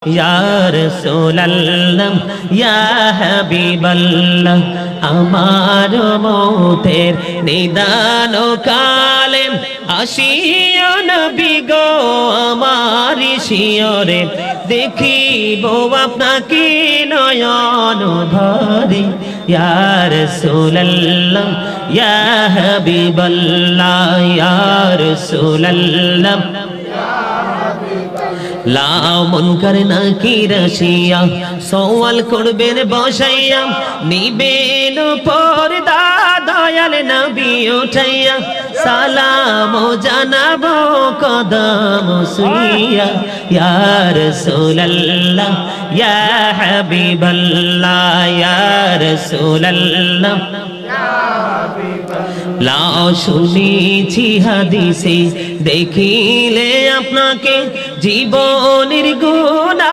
ইয়া রাসূলুল্লাহ ইয়া হাবিবাল্লাহ আমার মৌতের নিদান কালে আসিয়া নবী গো আমার শিয়রে দেখিব আপনাকে নয়ন ভরে ইয়া রাসূলুল্লাহ ইয়া হাবিবাল্লাহ ইয়া রাসূলুল্লাহ লাও মুনকার নাকির আসিয়া সওয়াল করবেন বসাইয়া নিবেন পর্দা দয়াল নবী উঠাইয়া সালাম জানাবো কদম সুইয়া ইয়া রাসূলুল্লাহ ইয়া হাবিবাল্লাহ ইয়া রাসূলুল্লাহ লাও শুনেছি হাদিসে দেখিলে আপনাকে জীবনের গুনাহ